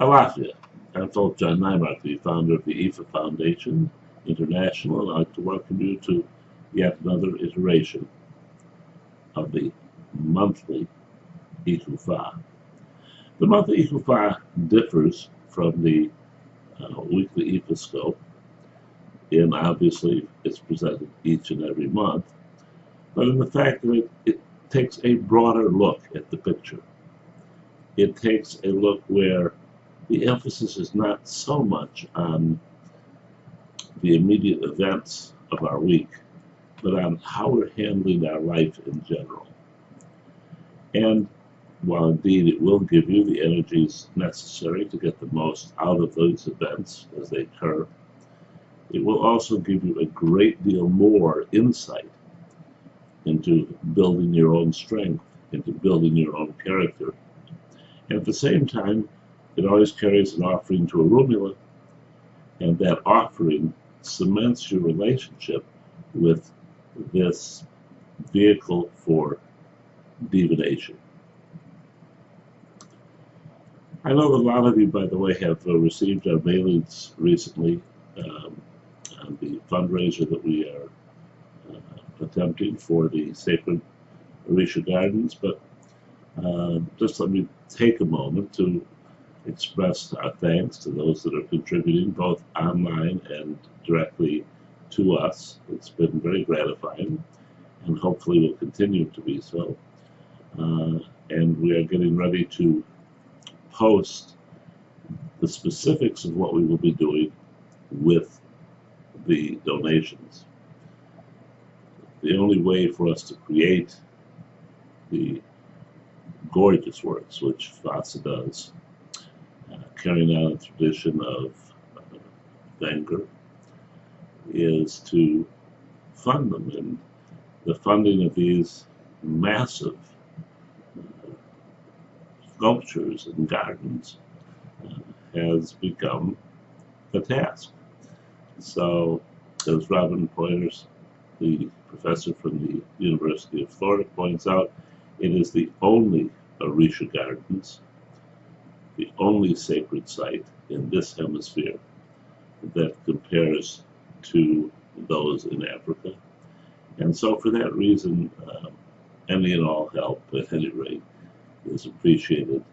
Alafia. I'm Philip John Nymark, the founder of the Icofa Foundation International, and I'd like to welcome you to yet another iteration of the monthly Icofa. The monthly Icofa differs from the weekly Ecoscope in obviously it's presented each and every month, but in the fact that it takes a broader look at the picture. It takes a look where the emphasis is not so much on the immediate events of our week, but on how we're handling our life in general. And while indeed it will give you the energies necessary to get the most out of those events as they occur, it will also give you a great deal more insight into building your own strength, into building your own character. And at the same time, it always carries an offering to Arumula, and that offering cements your relationship with this vehicle for divination. I know that a lot of you, by the way, have received our mailings recently on the fundraiser that we are attempting for the Sacred Orisha Gardens, but just let me take a moment to express our thanks to those that are contributing both online and directly to us. It's been very gratifying and hopefully will continue to be so. And we are getting ready to post the specifics of what we will be doing with the donations. The only way for us to create the gorgeous works, which Vasa does, carrying out a tradition of Wenger, is to fund them. And the funding of these massive sculptures and gardens has become a task. So, as Robin Pointers, the professor from the University of Florida, points out, it is the only Orisha Gardens, the only sacred site in this hemisphere that compares to those in Africa. And so for that reason, any and all help, at any rate, is appreciated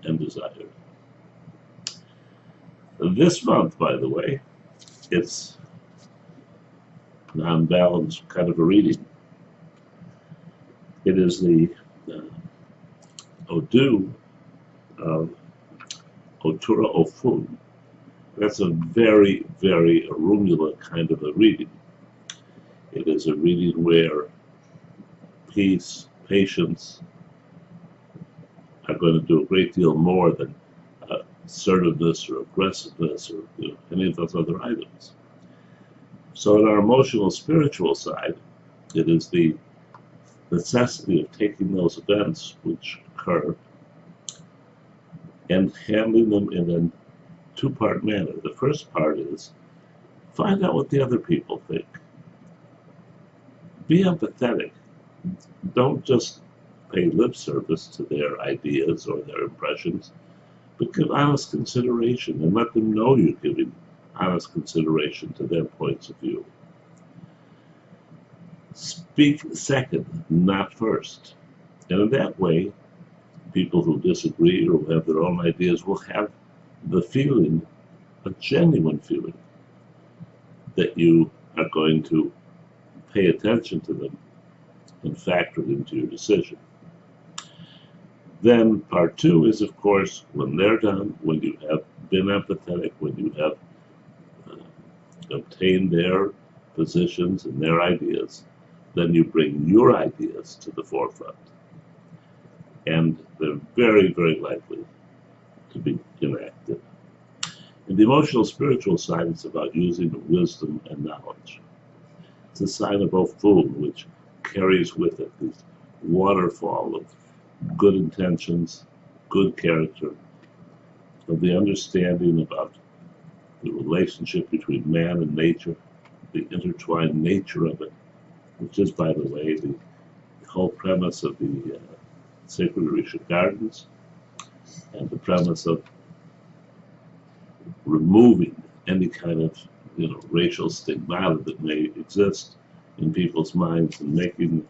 and desired. This month, by the way, it's an unbalanced kind of a reading. It is the Odu of Otura Ofun. That's a very, very Arumula kind of a reading. It is a reading where peace, patience are going to do a great deal more than assertiveness or aggressiveness or any of those other items. So in our emotional spiritual side, it is the necessity of taking those events which occur and handling them in a two-part manner. The first part is find out what the other people think. Be empathetic. Don't just pay lip service to their ideas or their impressions, but give honest consideration and let them know you're giving honest consideration to their points of view. Speak second, not first. And in that way, people who disagree or who have their own ideas will have the feeling, a genuine feeling, that you are going to pay attention to them and factor it into your decision. Then part two is, of course, when they're done, when you have been empathetic, when you have obtained their positions and their ideas, then you bring your ideas to the forefront. And they're very, very likely to be enacted. In the emotional spiritual side, it's about using wisdom and knowledge. It's a sign of Ofun, which carries with it this waterfall of good intentions, good character, of the understanding about the relationship between man and nature, the intertwined nature of it, which is, by the way, the whole premise of the Sacred Orisha Gardens, and the premise of removing any kind of racial stigmata that may exist in people's minds and making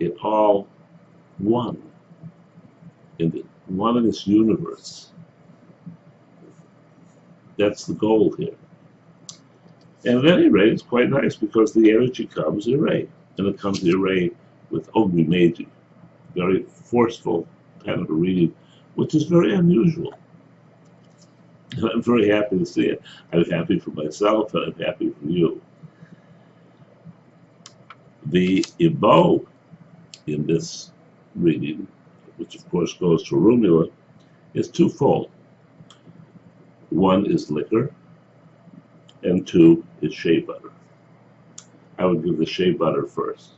it all one one in this universe. That's the goal here. And at any rate, it's quite nice because the energy comes array, and it comes the array with Ogre Meiji, very forceful kind of a reading, which is very unusual. And I'm very happy to see it. I'm happy for myself, and I'm happy for you. The Ibo in this reading, which of course goes to Rumula, is twofold. One is liquor, and two is shea butter. I would give the shea butter first.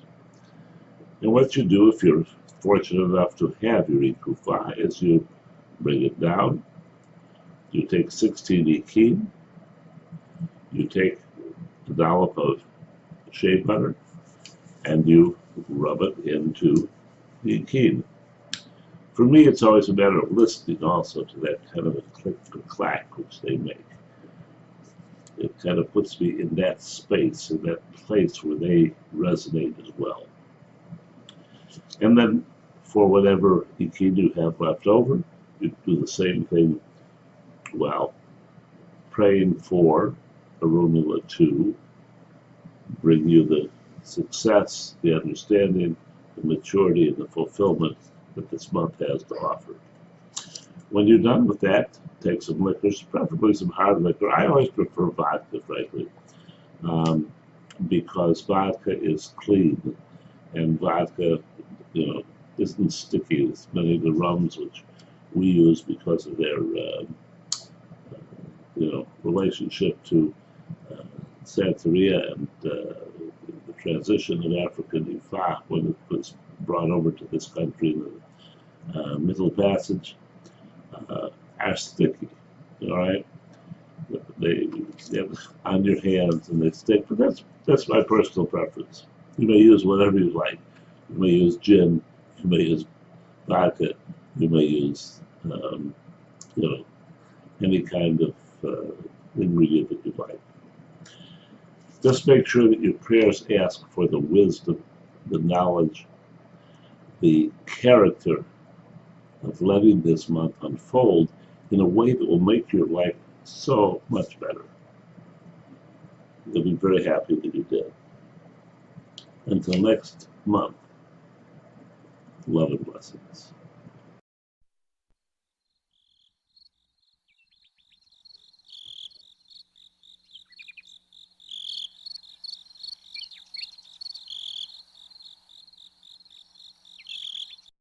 And what you do if you're fortunate enough to have your Icofa is you bring it down, you take 16 Ikin, you take a dollop of shea butter, and you rub it into the Ikin. For me, it's always a matter of listening also to that kind of a click or clack which they make. It kind of puts me in that space, in that place where they resonate as well. And then for whatever Ikin you have left over, you do the same thing while praying for Rumula to bring you the success, the understanding, the maturity, and the fulfillment that this month has to offer. When you're done with that, take some liquors, preferably some hard liquor. I always prefer vodka, frankly, because vodka is clean, and vodka, isn't sticky as many of the rums which we use because of their, relationship to Santeria and the transition of African Ifa when it was brought over to this country in the Middle Passage. Are sticky, all right? They get on your hands and they stick, but that's my personal preference. You may use whatever you like. You may use gin, you may use vodka, you may use, any kind of ingredient that you like. Just make sure that your prayers ask for the wisdom, the knowledge, the character of letting this month unfold in a way that will make your life so much better. You'll be very happy that you did. Until next month, love and blessings.